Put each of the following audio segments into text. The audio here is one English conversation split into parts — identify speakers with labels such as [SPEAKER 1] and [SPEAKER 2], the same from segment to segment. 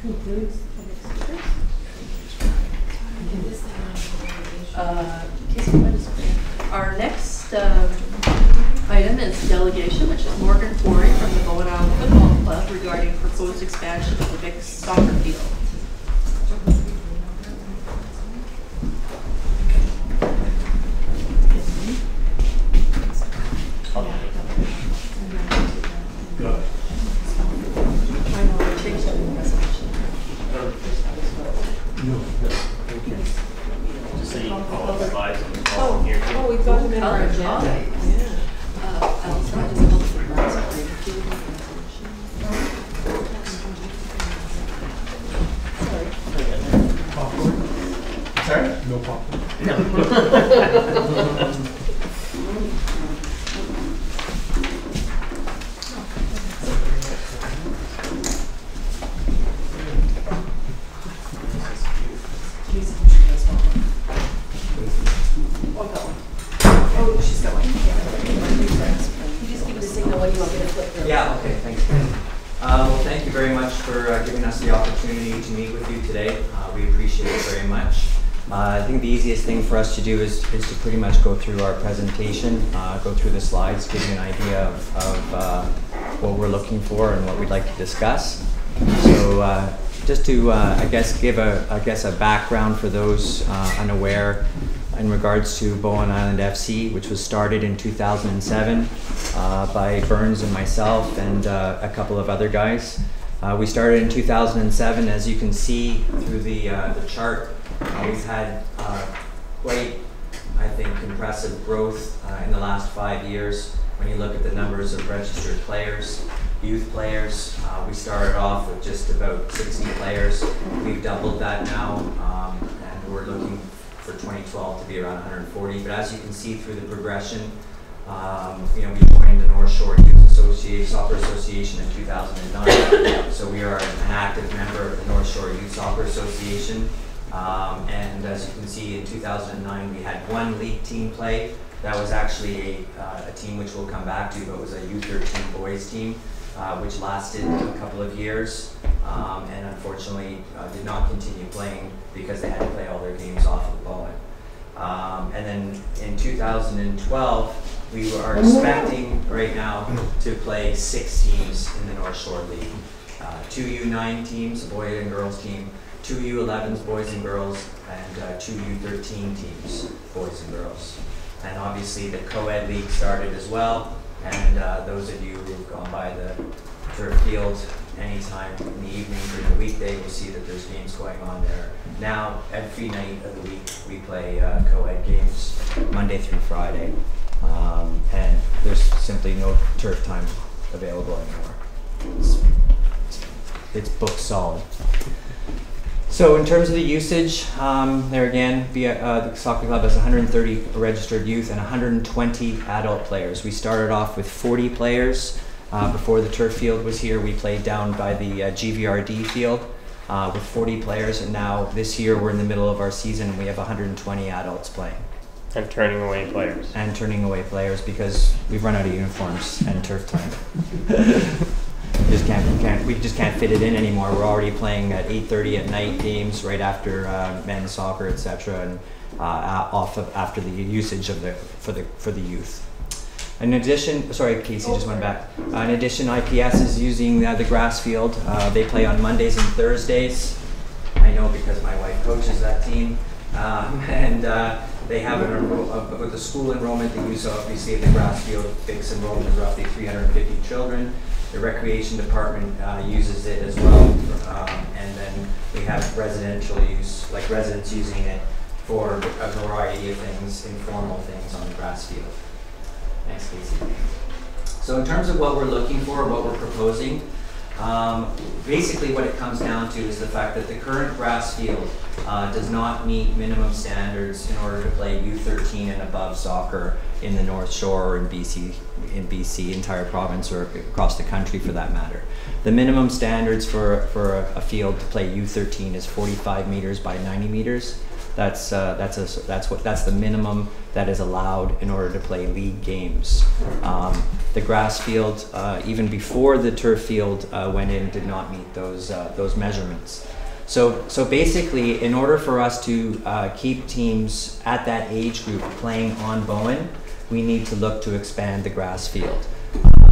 [SPEAKER 1] concludes public speakers. Our next item is delegation, which is Morgan Quarry from the Bowen Island Football Club regarding proposed expansion of the BICS soccer field.
[SPEAKER 2] We've got them in our agenda.
[SPEAKER 3] Sorry? No popcorn.
[SPEAKER 4] Yeah, okay, thanks. Well, thank you very much for giving us the opportunity to meet with you today. We appreciate it very much. I think the easiest thing for us to do is to pretty much go through our presentation, go through the slides, give you an idea of what we're looking for and what we'd like to discuss. So just to, I guess, give a background for those unaware in regards to Bowen Island FC, which was started in 2007 by Burns and myself and a couple of other guys. We started in 2007. As you can see through the chart, we've had quite, I think, impressive growth in the last 5 years. When you look at the numbers of registered players, youth players, we started off with just about 60 players. We've doubled that now, and we're looking for 2012 to be around 140. But as you can see through the progression, we joined the North Shore Youth Soccer Association in 2009. So we are an active member of the North Shore Youth Soccer Association. And as you can see, in 2009 we had one league team play. That was actually a team which we'll come back to, but it was a U13 boys team, which lasted a couple of years, and unfortunately did not continue playing because they had to play all their games off of Bowen. And then in 2012, we are expecting right now to play 6 teams in the North Shore League. 2 U9 teams, a boy and girls team, 2 U11s, boys and girls, and 2 U13 teams, boys and girls. And obviously the co-ed league started as well, and those of you who've gone by the turf field anytime in the evening during the weekday will see that there's games going on there. Now, every night of the week we play co-ed games, Monday through Friday, and there's simply no turf time available anymore. It's booked solid. So in terms of the usage, there again, the soccer club has 130 registered youth and 120 adult players. We started off with 40 players. Before the turf field was here, we played down by the GVRD field with 40 players, and now this year we're in the middle of our season and we have 120 adults playing.
[SPEAKER 5] And turning away players.
[SPEAKER 4] And turning away players because we've run out of uniforms and turf time. We just can't fit it in anymore. We're already playing at 8:30 at night games right after men's soccer, etc., and after the usage of for the youth. In addition, sorry, Casey just went back. In addition, IPS is using the grass field. They play on Mondays and Thursdays. I know because my wife coaches that team, and they have with the school enrollment. They use obviously the grass field. BICS enrollment is roughly 350 children. The recreation department uses it as well, and then we have residential use, like residents using it for a variety of things, informal things on the grass field. Thanks, Casey. So in terms of what we're looking for, what we're proposing, basically what it comes down to is the fact that the current grass field does not meet minimum standards in order to play U13 and above soccer in the North Shore or in BC, entire province, or across the country for that matter. The minimum standards for a field to play U13 is 45 meters by 90 meters. That's the minimum that is allowed in order to play league games. The grass field, even before the turf field went in, did not meet those measurements. So basically, in order for us to keep teams at that age group playing on Bowen, we need to look to expand the grass field.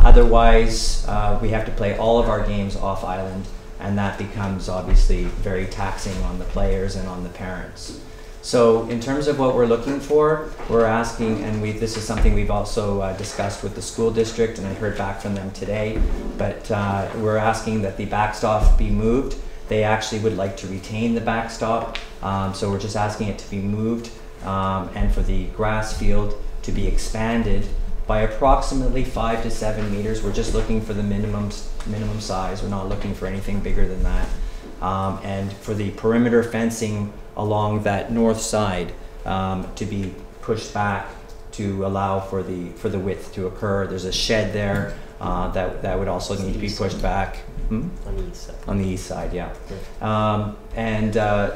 [SPEAKER 4] Otherwise, we have to play all of our games off island, and that becomes obviously very taxing on the players and on the parents. So in terms of what we're looking for, we're asking, and this is something we've also discussed with the school district, and I heard back from them today, but we're asking that the backstop be moved. They actually would like to retain the backstop, so we're just asking it to be moved, and for the grass field to be expanded by approximately 5 to 7 meters. We're just looking for the minimum size. We're not looking for anything bigger than that. And for the perimeter fencing along that north side to be pushed back to allow for the width to occur. There's a shed there that would also need to be pushed back. On the east side. On the east side, yeah.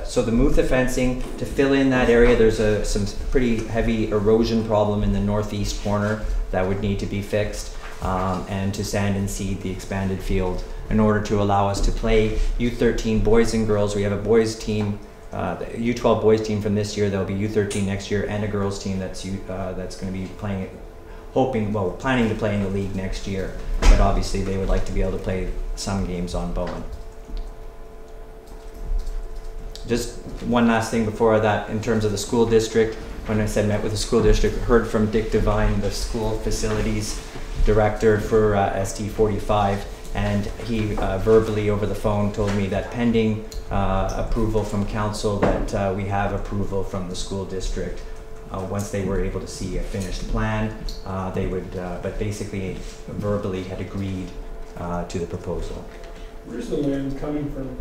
[SPEAKER 4] So to move the fencing, to fill in that area, there's some pretty heavy erosion problem in the northeast corner that would need to be fixed, and to sand and seed the expanded field in order to allow us to play U13 boys and girls. We have a boys team, the U12 boys team from this year. There'll be U13 next year, and a girls team that's going to be playing it, planning to play in the league next year. But obviously they would like to be able to play some games on Bowen. Just one last thing before that, in terms of the school district, when I said met with the school district, heard from Dick Devine, the school facilities director for ST45, and he verbally over the phone told me that pending approval from council, that we have approval from the school district. Once they were able to see a finished plan, they would, but basically verbally had agreed to the proposal.
[SPEAKER 3] Where's the land coming from?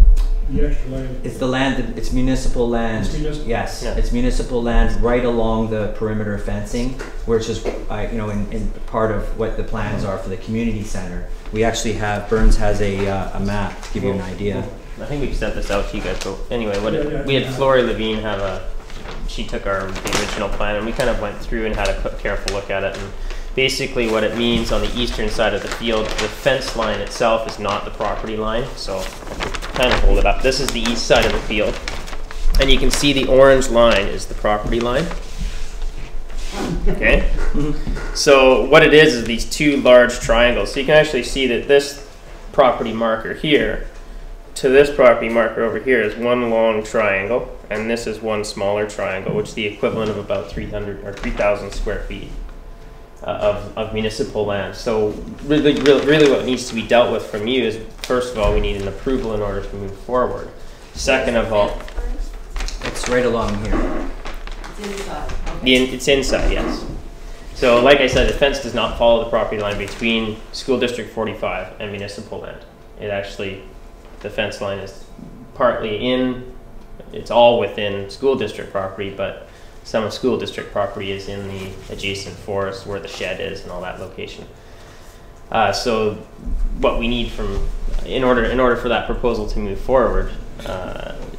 [SPEAKER 3] The extra land?
[SPEAKER 4] It's the land, it's municipal land.
[SPEAKER 3] It's municipal?
[SPEAKER 4] Yes,
[SPEAKER 5] yeah. It's
[SPEAKER 4] municipal land right along the perimeter fencing, which is, in part of what the plans are for the community center. We actually have, Burns has a map to give you an idea.
[SPEAKER 5] I think we've sent this out to you guys, but anyway, we had Flory Levine have she took the original plan, and we kind of went through and had a careful look at it. And basically what it means on the eastern side of the field, the fence line itself is not the property line. So kind of hold it up. This is the east side of the field. And you can see the orange line is the property line. Okay? So what it is these two large triangles. So you can actually see that this property marker here to this property marker over here is one long triangle, and this is one smaller triangle, which is the equivalent of about 300 or 3,000 square feet of municipal land. So really what needs to be dealt with from you is, first of all, we need an approval in order to move forward. Second of all,
[SPEAKER 4] it's right along here.
[SPEAKER 1] It's inside.
[SPEAKER 5] It's inside, yes. So like I said, the fence does not follow the property line between School District 45 and municipal land. It actually, the fence line is partly it's all within school district property, but some school district property is in the adjacent forest where the shed is and all that location. So what we need in order for that proposal to move forward,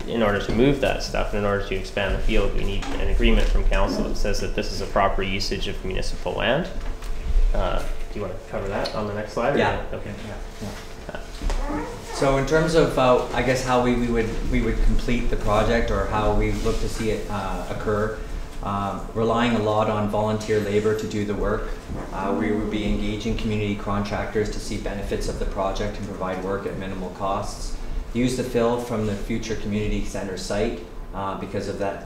[SPEAKER 5] in order to move that stuff, and in order to expand the field, we need an agreement from council that says that this is a proper usage of municipal land. Do you want to cover that on the next slide?
[SPEAKER 4] Yeah.
[SPEAKER 5] Okay.
[SPEAKER 4] Yeah. So in terms of, I guess, how we would complete the project, or how we look to see it occur, relying a lot on volunteer labor to do the work. We would be engaging community contractors to see benefits of the project and provide work at minimal costs. Use the fill from the future community center site. Because of that,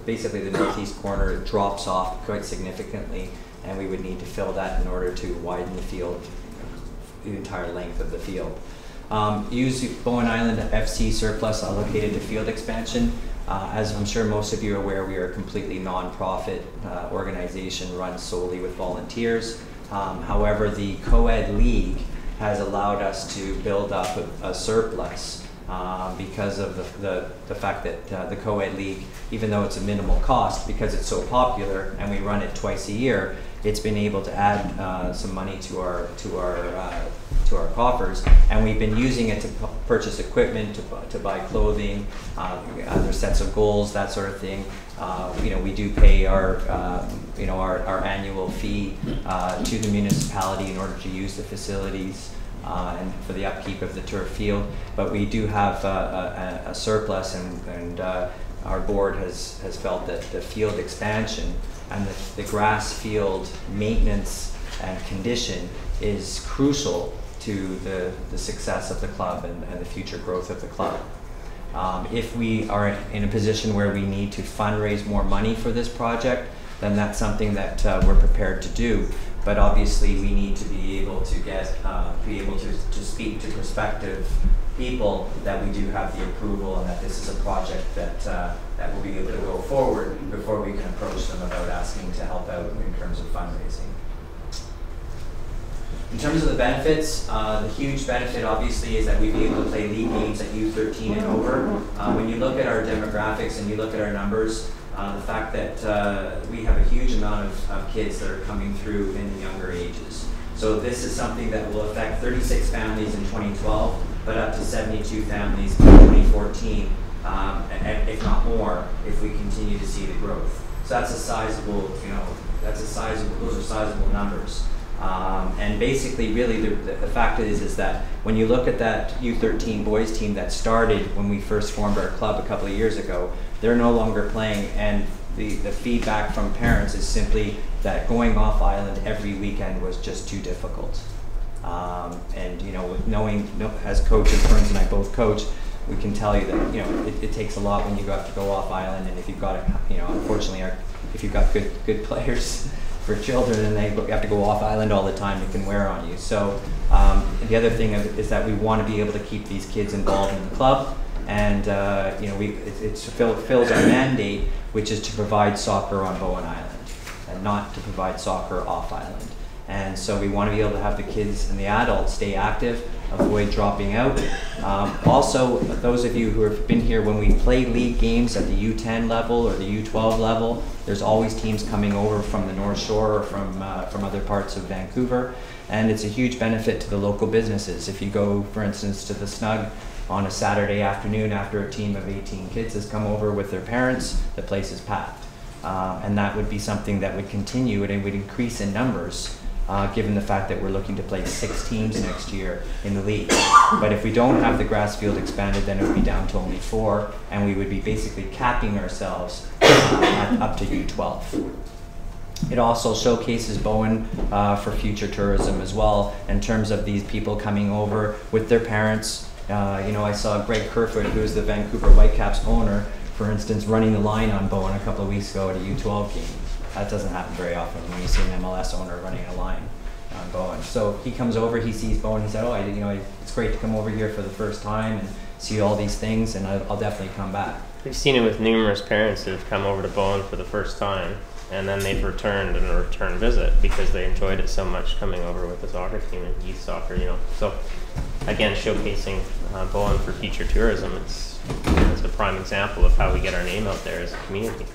[SPEAKER 4] basically the northeast corner drops off quite significantly, and we would need to fill that in order to widen the field, the entire length of the field. Use Bowen Island FC surplus allocated to field expansion. As I'm sure most of you are aware, we are a completely non-profit organization run solely with volunteers. However, the co-ed league has allowed us to build up a surplus because of the fact that the co-ed league, even though it's a minimal cost, because it's so popular and we run it twice a year, it's been able to add some money to our coffers, and we've been using it to purchase equipment, to buy clothing, other sets of goals, that sort of thing. We do pay our annual fee to the municipality in order to use the facilities and for the upkeep of the turf field. But we do have a surplus, and our board has felt that the field expansion and the grass field maintenance and condition is crucial to the success of the club and the future growth of the club. If we are in a position where we need to fundraise more money for this project, then that's something that we're prepared to do. But obviously, we need to be able to speak to prospective people that we do have the approval and that this is a project that will be able to go forward before we can approach them about asking to help out in terms of fundraising. In terms of the benefits, the huge benefit obviously is that we'd be able to play league games at U13 and over. When you look at our demographics and you look at our numbers, the fact that we have a huge amount of kids that are coming through in the younger ages. So this is something that will affect 36 families in 2012, but up to 72 families in 2014, if not more, if we continue to see the growth. So that's a sizable, those are sizable numbers. And basically, really, the fact is that when you look at that U13 boys team that started when we first formed our club a couple of years ago, they're no longer playing, and the feedback from parents is simply that going off island every weekend was just too difficult. And with knowing, as coaches, Burns and I both coach, we can tell you that it takes a lot when you have to go off island, and if you've got unfortunately, if you've got good players for children and they have to go off island all the time, it can wear on you. So the other thing is that we want to be able to keep these kids involved in the club, and it fulfills our mandate, which is to provide soccer on Bowen Island and not to provide soccer off island. And so we want to be able to have the kids and the adults stay active, avoid dropping out. Also, those of you who have been here, when we play league games at the U10 level or the U12 level, there's always teams coming over from the North Shore or from other parts of Vancouver, and it's a huge benefit to the local businesses. If you go, for instance, to the Snug on a Saturday afternoon after a team of 18 kids has come over with their parents, the place is packed. And that would be something that would continue, and it would increase in numbers, given the fact that we're looking to play 6 teams next year in the league. But if we don't have the grass field expanded, then it would be down to only 4, and we would be basically capping ourselves up to U12. It also showcases Bowen for future tourism as well, in terms of these people coming over with their parents. I saw Greg Kerfoot, who's the Vancouver Whitecaps owner, for instance, running the line on Bowen a couple of weeks ago at a U12 game. That doesn't happen very often when you see an MLS owner running a line on Bowen. So he comes over, he sees Bowen, he said, it's great to come over here for the first time and see all these things, and I'll definitely come back.
[SPEAKER 5] We've seen it with numerous parents that have come over to Bowen for the first time, and then they've returned in a return visit because they enjoyed it so much coming over with the soccer team and youth soccer, So again, showcasing Bowen for future tourism, it's a prime example of how we get our name out there as a community.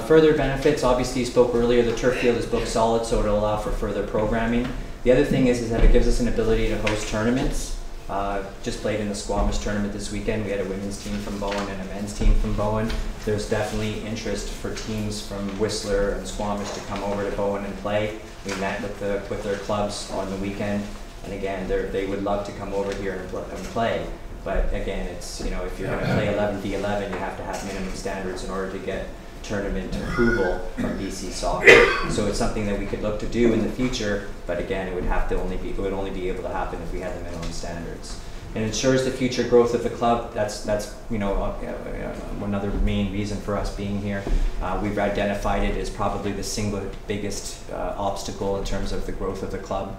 [SPEAKER 4] Further benefits, obviously you spoke earlier, the turf field is booked solid, so it'll allow for further programming. The other thing is that it gives us an ability to host tournaments. Just played in the Squamish tournament this weekend. We had a women's team from Bowen and a men's team from Bowen. There's definitely interest for teams from Whistler and Squamish to come over to Bowen and play. We met with their clubs on the weekend, and again, they would love to come over here and play. But again, it's, if you're going to play 11v11, you have to have minimum standards in order to get tournament approval from BC Soccer. So it's something that we could look to do in the future, but again, it would only be able to happen if we had the minimum standards. It ensures the future growth of the club. That's another main reason for us being here. We've identified it as probably the single biggest obstacle in terms of the growth of the club.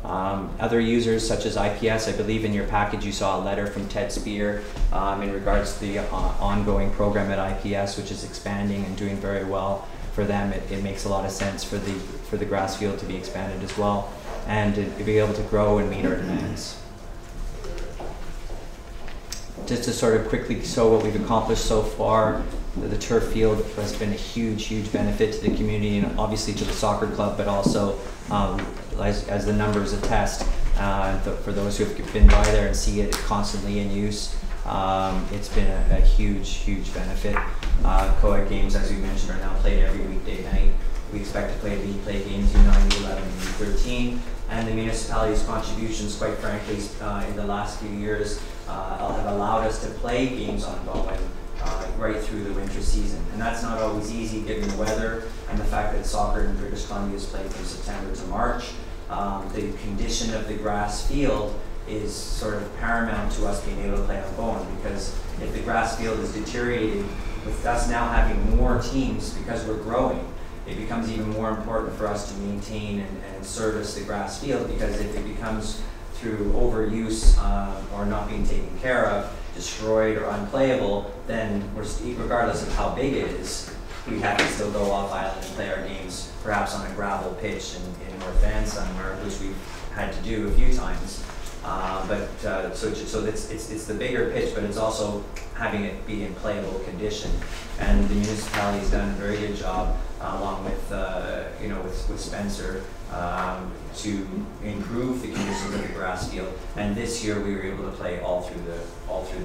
[SPEAKER 4] Other users such as IPS, I believe in your package you saw a letter from Ted Spear in regards to the ongoing program at IPS, which is expanding and doing very well for them. It makes a lot of sense for the grass field to be expanded as well, and to be able to grow and meet our demands. Just to sort of quickly show what we've accomplished so far, the turf field has been a huge benefit to the community and obviously to the soccer club, but also as the numbers attest, for those who have been by there and see it constantly in use, it's been a huge benefit. Co-ed games, as we mentioned, are now played every weekday night. We expect to play league play games U9, U11, and U13. And the municipality's contributions, quite frankly, in the last few years have allowed us to play games on Bowen right through the winter season. And that's not always easy given the weather and the fact that soccer in British Columbia is played from September to March. The condition of the grass field is sort of paramount to us being able to play on Bowen, because if the grass field is deteriorating, with us now having more teams because we're growing, it becomes even more important for us to maintain and service the grass field, because if it becomes through overuse or not being taken care of, destroyed or unplayable, then regardless of how big it is, we have to still go off island and play our games perhaps on a gravel pitch in North Van somewhere, which we've had to do a few times. So it's the bigger pitch, but it's also having it be in playable condition. And the municipality has done a very good job, along with with Spencer, to improve the conditions of the grass field. And this year we were able to play all through the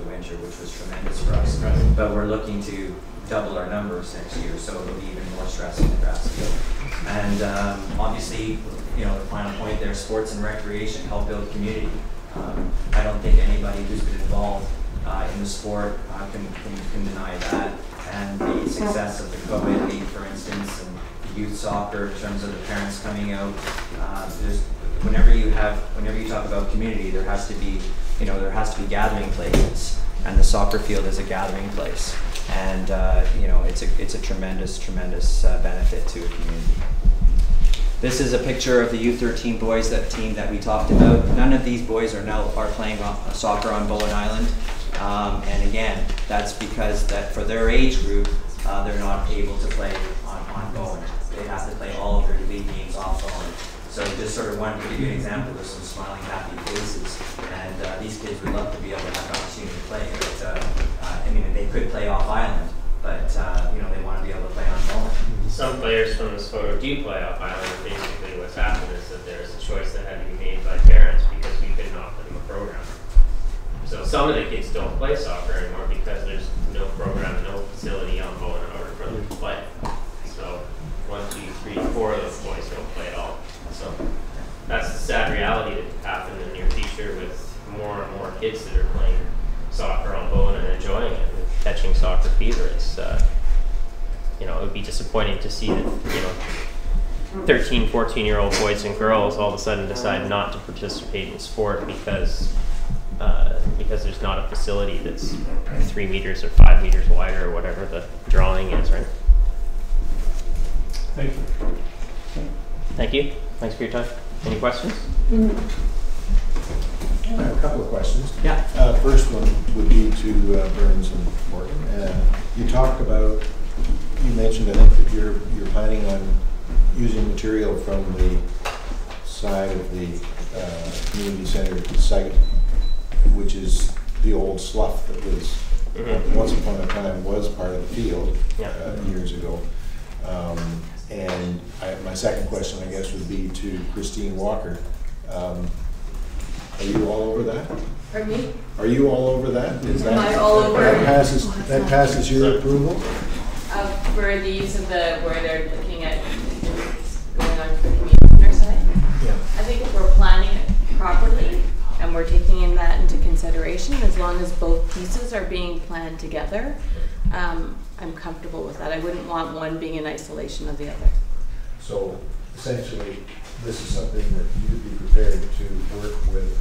[SPEAKER 4] winter, which was tremendous for us. But we're looking to double our numbers next year, so it'll be even more stress in the grass field. And obviously, the final point there, sports and recreation help build community. I don't think anybody who's been involved in the sport can deny that. And the success of the co-ed league, for instance, and the youth soccer in terms of the parents coming out. Whenever you talk about community, there has to be gathering places, and the soccer field is a gathering place. And it's a tremendous benefit to a community. This is a picture of the U13 boys, that team that we talked about. None of these boys are playing soccer on Bowen Island. And again, that's because for their age group, they're not able to play on Bowen. They have to play all of their league games off Bowen. So just sort of wanted to give you an example of some smiling, happy faces. And these kids would love to be able to have an opportunity to play. But they could play off island, but they want to be able to play on Bowen.
[SPEAKER 5] Some players from this photo do play off island. Basically, what's happened is that there's a choice that had to be made by parents because we couldn't offer them a program. So some of the kids don't play soccer anymore because there's no program, no facility on Bowen in order for them to play. So 1, 2, 3, 4 of those boys don't play at all. So that's the sad reality that could happen in the near future with more and more kids that are playing soccer on Bowen and enjoying it and catching soccer fever. It's it would be disappointing to see that 13, 14-year-old boys and girls all of a sudden decide not to participate in sport because there's not a facility that's 3 meters or 5 meters wider or whatever the drawing is, right?
[SPEAKER 3] Thank you.
[SPEAKER 5] Thank you. Thanks for your time. Any questions?
[SPEAKER 6] I have a couple of questions.
[SPEAKER 4] Yeah.
[SPEAKER 6] First one would be to Burns and Morgan. You mentioned, I think, that you're planning on using material from the side of the community center site, which is the old slough that was once upon a time was part of the field years ago. And my second question, I guess, would be to Christine Walker. Are you all over that?
[SPEAKER 2] Pardon me?
[SPEAKER 6] Are you all over that?
[SPEAKER 2] Am I all over?
[SPEAKER 6] That passes your approval?
[SPEAKER 2] For the use of where they're looking at going on to the community center side?
[SPEAKER 6] Yeah.
[SPEAKER 2] I think if we're planning it properly and we're taking that into consideration, as long as both pieces are being planned together, I'm comfortable with that. I wouldn't want one being in isolation of the other.
[SPEAKER 6] So essentially, this is something that you'd be prepared to work with